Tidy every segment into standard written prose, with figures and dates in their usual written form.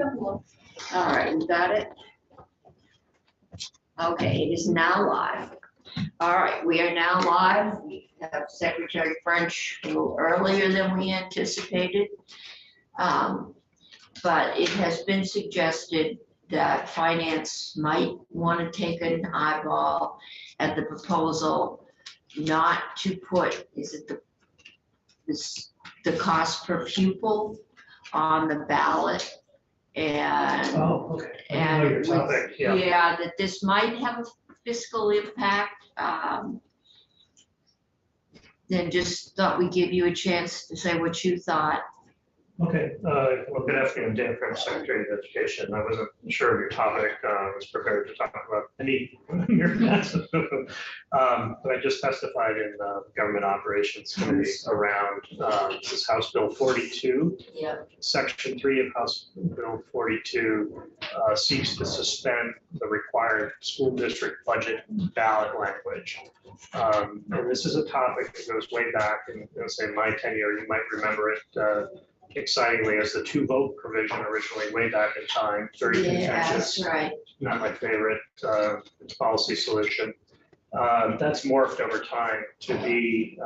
All right, you got it? Okay, it is now live. All right, we are now live. We have Secretary French a little earlier than we anticipated. But it has been suggested that finance might want to take an eyeball at the proposal not to put, is it the cost per pupil on the ballot? And Oh, okay. I know and your topic, yeah. yeah, that this might have a fiscal impact. Then just thought we'd give you a chance to say what you thought. Okay, well, good afternoon, Dan French, Secretary of Education. I wasn't sure of your topic. I was prepared to talk about any of your but I just testified in the Government Operations Committee around this is House Bill 42. Yeah. Section 3 of House Bill 42 seeks to suspend the required school district budget ballot language. And this is a topic that goes way back in, say, my tenure. You might remember it excitingly as the 2-vote provision originally way back in time. Very contentious. That's right. Not my favorite policy solution. That's morphed over time to be,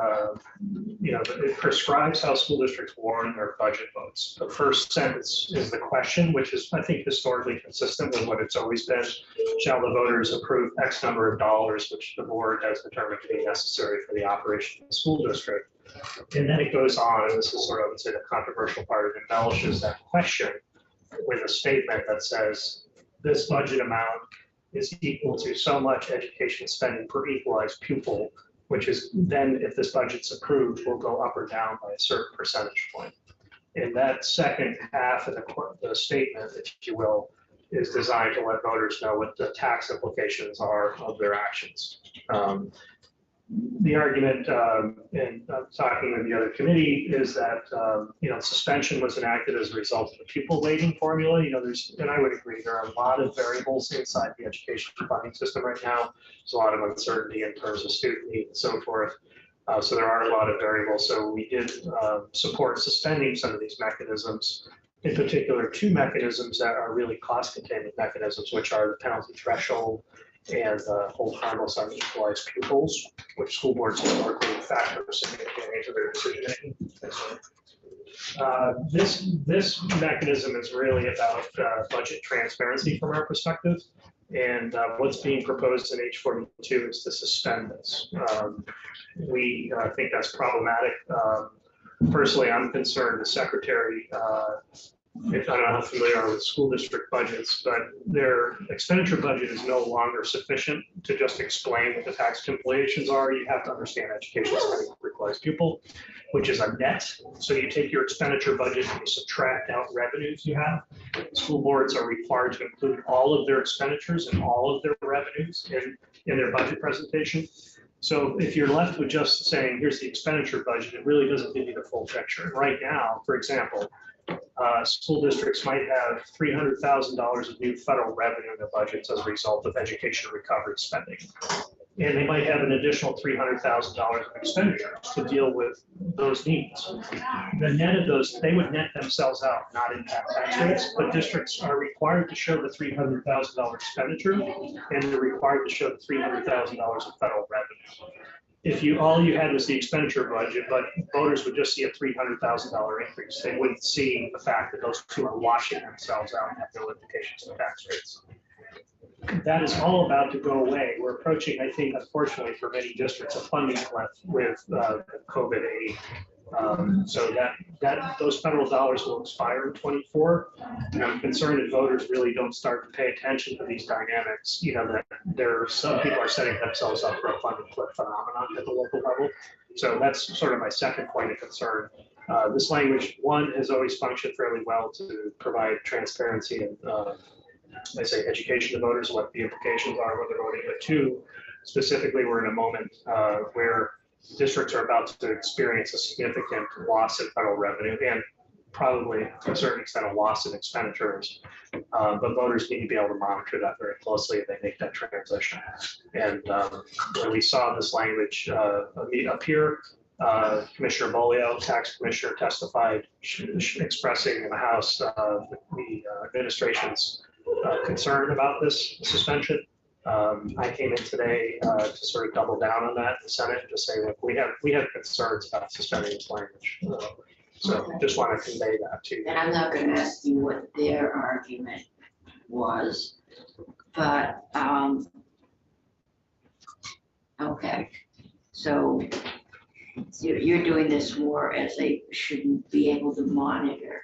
it prescribes how school districts warn their budget votes. The first sentence is the question, which is, I think, historically consistent with what it's always been. Shall the voters approve X number of dollars, which the board has determined to be necessary for the operation of the school district? And then it goes on, and this is sort of, I would say, the controversial part. It embellishes that question with a statement that says, this budget amount is equal to so much education spending per equalized pupil, which is then, if this budget's approved, will go up or down by a certain percentage point. And that second half of the statement, if you will, is designed to let voters know what the tax implications are of their actions. The argument in talking with the other committee is that suspension was enacted as a result of the pupil weighting formula. And I would agree, there are a lot of variables inside the education funding system right now. There's a lot of uncertainty in terms of student need and so forth. So there are a lot of variables. So we did support suspending some of these mechanisms. In particular, 2 mechanisms that are really cost containment mechanisms, which are the penalty threshold and hold harmless on equalized pupils, which school boards historically factor significantly into their decision making. This mechanism is really about budget transparency from our perspective, and what's being proposed in H42 is to suspend this. We think that's problematic. Personally, I'm concerned the secretary. I don't know how familiar you are with school district budgets, but their expenditure budget is no longer sufficient to just explain what the tax implications are. You have to understand education spending per equalized pupil, which is a net. So you take your expenditure budget and you subtract out revenues you have. School boards are required to include all of their expenditures and all of their revenues in their budget presentation. So if you're left with just saying, here's the expenditure budget, it really doesn't give you the full picture. And right now, for example, school districts might have $300,000 of new federal revenue in their budgets as a result of education recovery spending. And they might have an additional $300,000 of expenditures to deal with those needs. The net of those, they would net themselves out, not impact tax rates, but districts are required to show the $300,000 expenditure, and they're required to show the $300,000 of federal revenue. If all you had was the expenditure budget, but voters would just see a $300,000 increase, they wouldn't see the fact that those two are washing themselves out and have no implications to tax rates. That is all about to go away. We're approaching, I think, unfortunately for many districts, a funding cliff with COVID aid. So those federal dollars will expire in 24. And I'm concerned that voters really don't start to pay attention to these dynamics. That some people are setting themselves up for a funding cliff phenomenon at the local level. So that's sort of my second point of concern. This language, one, has always functioned fairly well to provide transparency and I say education to voters, what the implications are when they're voting. But 2, specifically, we're in a moment where districts are about to experience a significant loss in federal revenue and probably to a certain extent a loss in expenditures. But voters need to be able to monitor that very closely if they make that transition. And when we saw this language appear, Commissioner Bolio, tax commissioner, testified expressing in the House the administration's concern about this suspension. I came in today to sort of double down on that in the Senate and just say, look, we have concerns about suspending this language. So just want to convey that to you. And I'm not gonna ask you what their argument was, but, okay. So you're doing this more as they shouldn't be able to monitor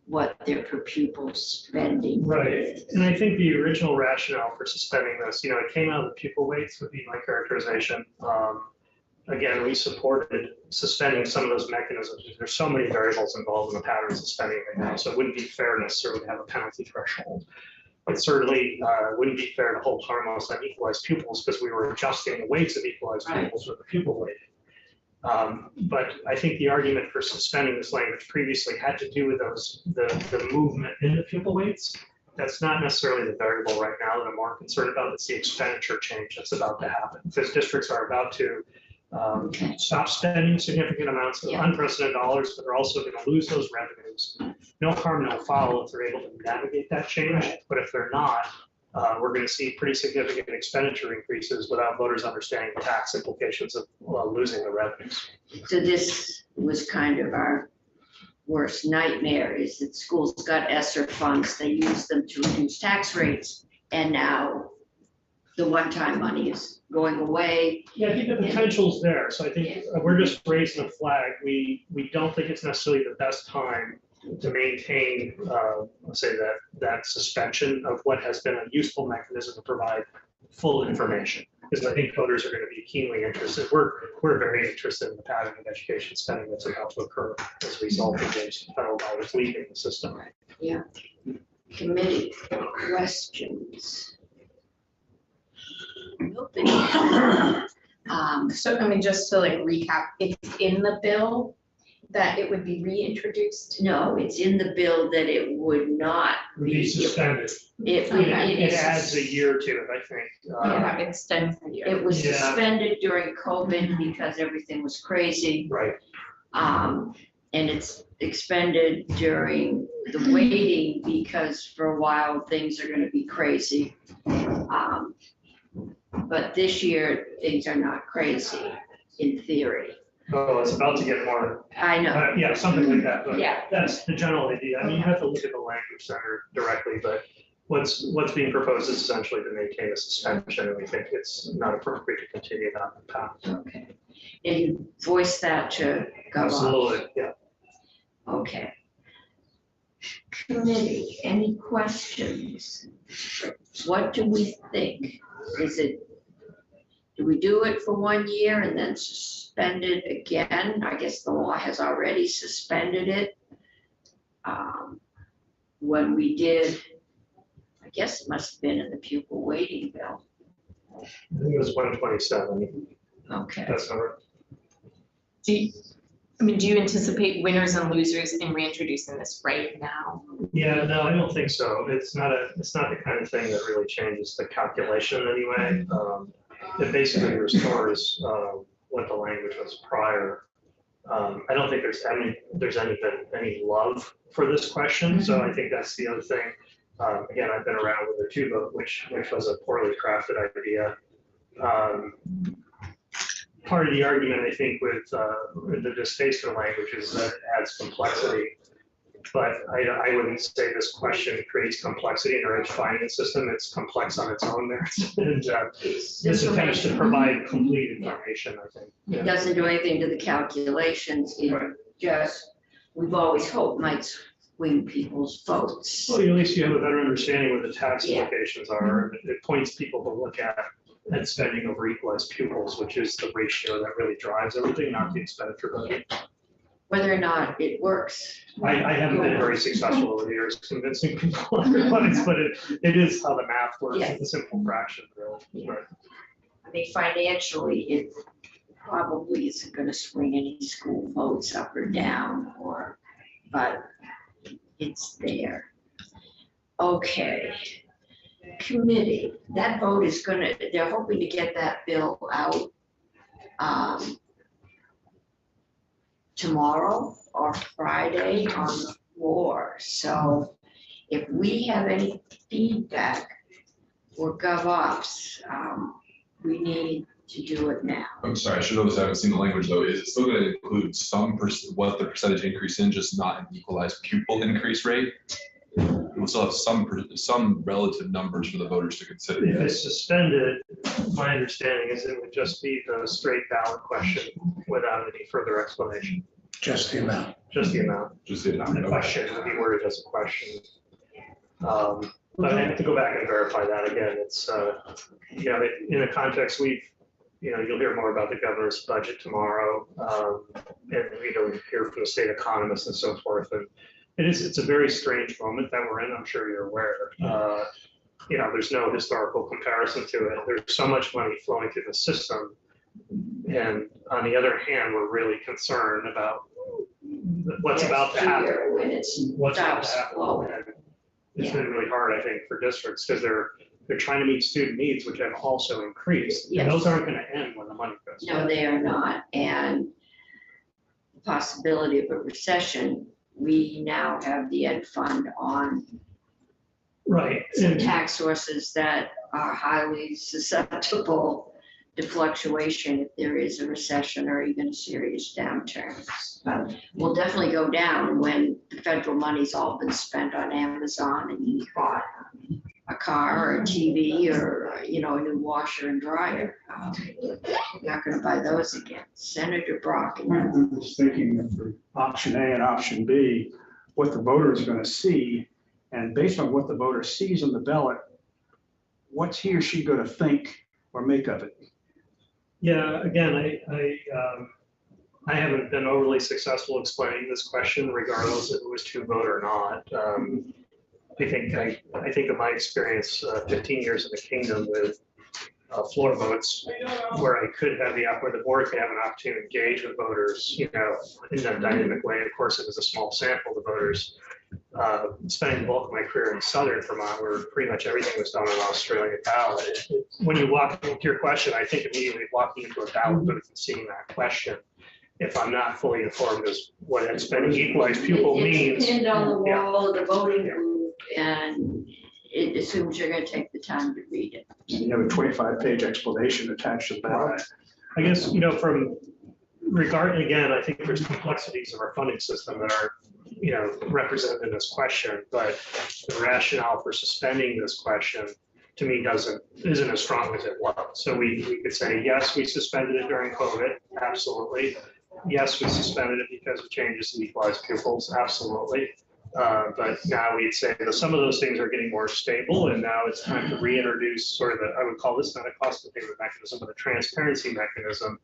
what their per pupil spending Right, is. and I think the original rationale for suspending this, it came out of the pupil weights would be my characterization. Again, we supported suspending some of those mechanisms. There's so many variables involved in the pattern of suspending right now, so it wouldn't be fair necessarily to have a penalty threshold. It certainly wouldn't be fair to hold harmless unequalized pupils because we were adjusting the weights of equalized pupils with the pupil weight. But I think the argument for suspending this language previously had to do with the movement in the pupil weights. That's not necessarily the variable right now that I'm more concerned about. It's the expenditure change that's about to happen. Because districts are about to stop spending significant amounts of unprecedented dollars, but they're also going to lose those revenues. No harm, no foul if they're able to navigate that change. But if they're not, we're going to see pretty significant expenditure increases without voters understanding the tax implications of losing the revenues. So this was kind of our worst nightmare, is that schools got ESSER funds, they used them to reduce tax rates, and now the one-time money is going away. Yeah, I think the potential's there. So I think we're just raising a flag. We don't think it's necessarily the best time to maintain, let's say that suspension of what has been a useful mechanism to provide full information. Because I think voters are going to be keenly interested. We're very interested in the pattern of education spending that's about to occur as a result of those federal dollars leaving the system. Yeah. Committee questions? Nobody. So, I mean, just to like recap, it's in the bill that it would be reintroduced? No, it's in the bill that it would not Be suspended. It It adds a year to it, I think. Yeah, extend for you. It was Yeah. suspended during COVID because everything was crazy. Right. And it's expended during the waiting because for a while things are gonna be crazy. But this year, things are not crazy in theory. Oh, it's about to get more, I know, yeah, something like that, but yeah, that's the general idea. I mean, you have to look at the language center directly, but what's being proposed is essentially to maintain a suspension, and we think it's not appropriate to continue down the path. okay. And you voice that to go on. Absolutely, yeah. Okay. Committee, any questions? What do we think? Do we do it for 1 year and then suspend it again? I guess the law has already suspended it. When we did, I guess it must have been in the pupil weighting bill. I think it was 127. Okay. That's not right. Do you anticipate winners and losers in reintroducing this right now? Yeah, no, I don't think so. It's not the kind of thing that really changes the calculation in any way. It basically restores what the language was prior. I don't think there's any love for this question, so I think that's the other thing. Again, I've been around with it too, but which was a poorly crafted idea. Part of the argument, I think, with the distaste for language is that it adds complexity. But I wouldn't say this question creates complexity in our edge finance system. It's complex on its own merits. And this attempts to provide complete information, I think. It doesn't do anything to the calculations, it Right. just, we've always hoped might swing people's votes. Well, at least you have a better understanding what the tax Yeah. implications are. It points people to look at spending over equalized pupils, which is the ratio that really drives everything, not the expenditure budget. Whether or not it works. I haven't been very successful over the years convincing people otherwise, but it is how the math works. Yeah. It's a simple fraction, really. Yeah. Right. I mean, financially, it probably isn't gonna swing any school votes up or down, but it's there. Okay. Committee, that vote is they're hoping to get that bill out tomorrow or Friday on the floor. So if we have any feedback or GovOps, we need to do it now. I'm sorry, I should know this, I haven't seen the language though. Is it still gonna include some, what the percentage increase in, just not an equalized pupil increase rate? We'll still have some relative numbers for the voters to consider. If it's suspended, my understanding is it would just be the straight ballot question without any further explanation, Just the amount. just the amount. Just the The amount. question would be worded as a question. But I have to go back and verify that again. It's, you know, in a context, you'll hear more about the governor's budget tomorrow. And you'll hear from the state economists and so forth. And it's a very strange moment that we're in. I'm sure you're aware. You know, there's no historical comparison to it. There's so much money flowing through the system. And on the other hand, we're really concerned about what's about to happen. Here, when it What's about to stops happen. flowing. And it's been really hard, I think, for districts because they're trying to meet student needs, which have also increased. Yes. And those aren't going to end when the money goes. No, they are not. And the possibility of a recession, we now have the ed fund on Right. some And tax sources that are highly susceptible to fluctuation if there is a recession or even a serious downturn. But we'll definitely go down when the federal money's all been spent on Amazon and you bought a car or a TV or, you know, a new washer and dryer. You're not gonna buy those again. Senator Brock. I was thinking for option A and option B, what the voter is going to see, and based on what the voter sees on the ballot, what's he or she going to think or make of it? yeah, again, I haven't been overly successful explaining this question regardless if it was to vote or not. I think of my experience, 15 years in the kingdom with floor votes, where where the board could have an opportunity to engage with voters, you know, in a dynamic way. Of course, it was a small sample of voters. Spending the bulk of my career in southern Vermont, where pretty much everything was done on an Australian ballot. When you walk into your question, I think immediately walking into a ballot booth and seeing that question, if I'm not fully informed as what spending equalized pupil means. It's pinned on the Yeah. wall of the voting booth and it assumes you're gonna take the time to read it. You have a 25-page explanation attached to the ballot. I guess, you know, again, I think there's complexities of our funding system that are, you know, represented in this question, but the rationale for suspending this question to me isn't as strong as it was. So we could say, yes, we suspended it during COVID, absolutely. Yes, we suspended it because of changes in equalized pupils, absolutely. But now we'd say that some of those things are getting more stable, and now it's time to reintroduce sort of I would call this not a cost containment mechanism, but a transparency mechanism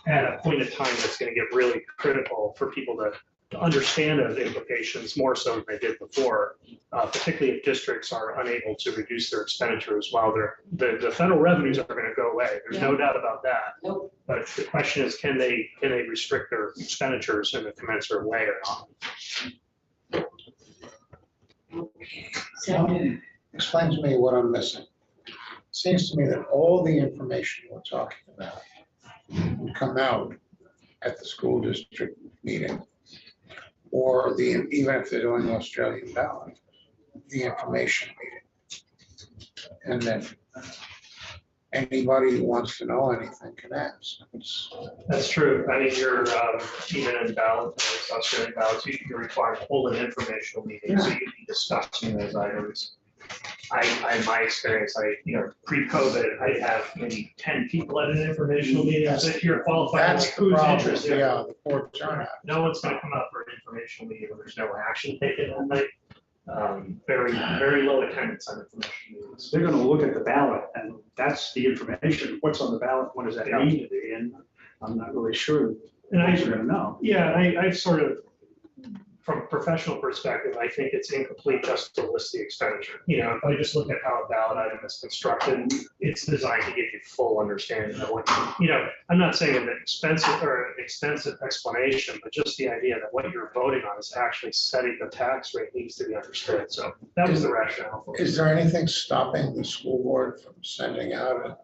at a point in time that's going to get really critical for people to understand those implications more so than they did before, particularly if districts are unable to reduce their expenditures while the federal revenues are going to go away. There's no doubt about that. Nope. But the question is, can they restrict their expenditures in a commensurate way or not? Senator, Explain to me what I'm missing. Seems to me that all the information we're talking about would come out at the school district meeting, or even if they're doing Australian ballot, the information meeting. And then anybody who wants to know anything can ask. That's true. I mean, you're, even in ballot, Australian ballots, you're required to hold an informational meeting, so you'd be discussing those items. In my experience, pre-COVID, I'd have maybe 10 people at an informational meeting. So if you're qualified, That's like, the who's problem, interested? yeah, the poor turnout. No one's gonna come up for an informational meeting when there's no action taken that night. Very, very low attendance on information meetings. They're going to look at the ballot, and that's the information. What's on the ballot? What does that mean to be? And I'm not really sure. And Folks are going to know. Yeah, I've sort of, from a professional perspective, I think it's incomplete just to list the expenditure. You know, if I just look at how a ballot item is constructed, it's designed to give you full understanding of what, I'm not saying an extensive explanation, but just the idea that what you're voting on is actually setting the tax rate needs to be understood. So that was the rationale for it. Is there anything stopping the school board from sending out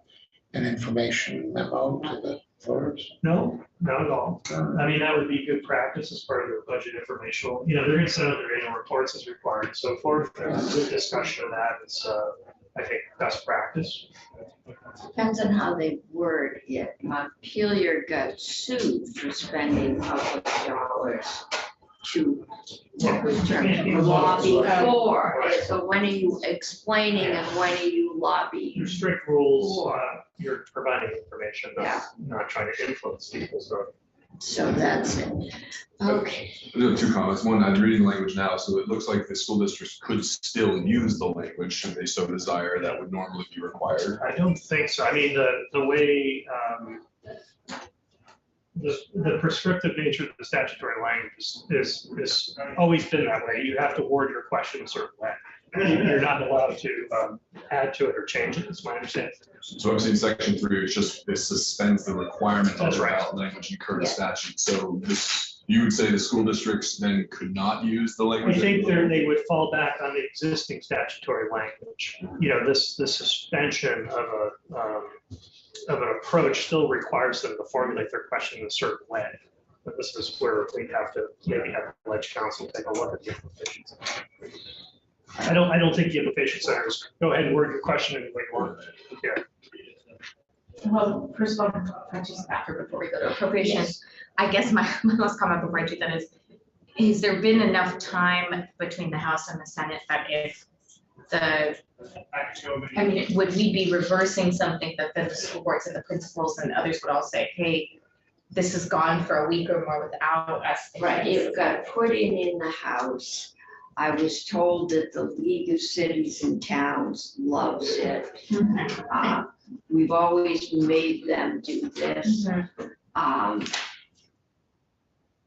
an information memo to the voters? No, not at all. I mean, that would be good practice as part of their budget informational. You know, they're gonna send out their annual reports as required and so forth. There's a good discussion of that. It's, I think, best practice. Depends on how they word it. Montpelier got sued for spending public dollars to, what was the term, lobby for. So when are you explaining and when are you lobbying? Your strict rules, you're providing information, Yeah. not trying to influence people, so. So that's it. Okay, I have two comments. One, I'm reading the language now, so it looks like the school districts could still use the language should they so desire that would normally be required. I don't think so. I mean, the way, the prescriptive nature of the statutory language is always been that way. You have to word your question a certain way. You're not allowed to add to it or change it, is my understanding. So obviously in section 3, it suspends the requirement of That's the right. ballot language in current Yeah. statute. So you would say the school districts then could not use the I language? think they would fall back on the existing statutory language. You know, the suspension of an approach still requires them to formulate their question in a certain way. But this is where we have to maybe have the ledge council take a look at the implications. I don't think the implication centers, go ahead and word your question any way you want. Yeah. Well, first of all, just after, before we go to appropriations, I guess my last comment before I do that is there been enough time between the House and the Senate that if I mean, would we be reversing something that then the school boards and the principals and others would all say, hey, this has gone for a week or more without us? right, it got put in the House. I was told that the League of Cities and Towns loves it. We've always made them do this.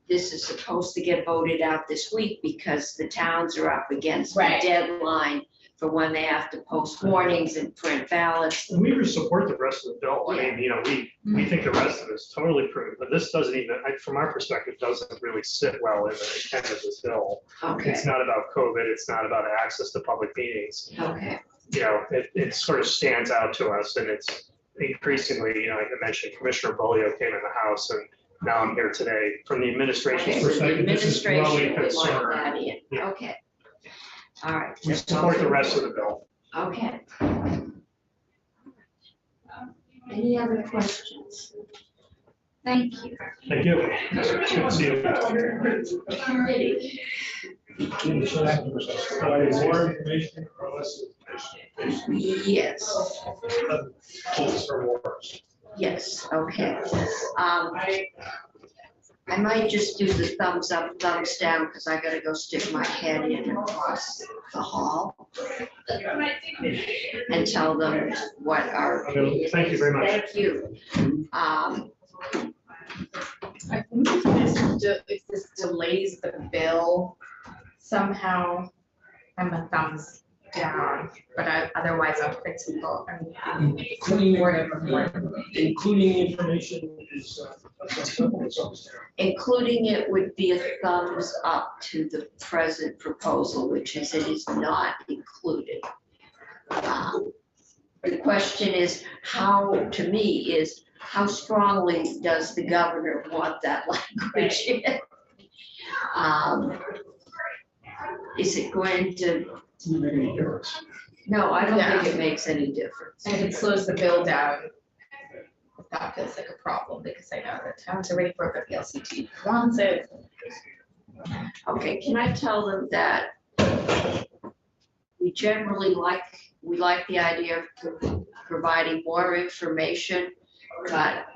This is supposed to get voted out this week because the towns are up against the Right. deadline for when they have to post warnings and print ballots. And we would support the rest of the bill. I mean, you know, we think the rest of it is totally prudent, but this doesn't even, from our perspective, doesn't really sit well in the intent of this bill. Okay, It's not about COVID, it's not about access to public meetings. okay, You know, it sort of stands out to us and it's increasingly, you know, like I mentioned, Commissioner Bolio came in the House and now I'm here today. From the okay, administration's so the perspective, this is growing administration would want concern. that in, Yeah. okay. All right. We support the rest of the bill. Okay. Any other questions? Thank you. Thank you. Good to see you. Alrighty. More information or less information? Yes, Calls for more. yes, okay. I might just do the thumbs up, thumbs down, because I gotta go stick my head in across the hall and tell them what our. Okay, thank you very much. Thank you. I think if this delays the bill somehow, I'm a thumbs down, but otherwise I'm principle, Including, I'm including information is, Including it would be a thumbs up to the present proposal, which is it is not included. The question is how, to me, is how strongly does the governor want that language in? Is it going to, no, I don't think it makes any difference. And if it slows the bill down, that feels like a problem, because I know that towns are ready for it, but the LCT wants it. Okay, can I tell them that we generally like the idea of providing more information, but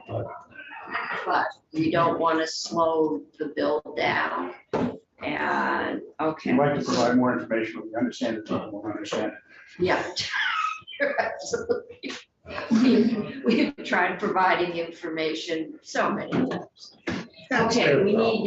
we don't want to slow the bill down. And, okay, We'd like to provide more information, but we understand that people won't understand it. yeah. You're absolutely. We've tried providing information so many times. Okay, we need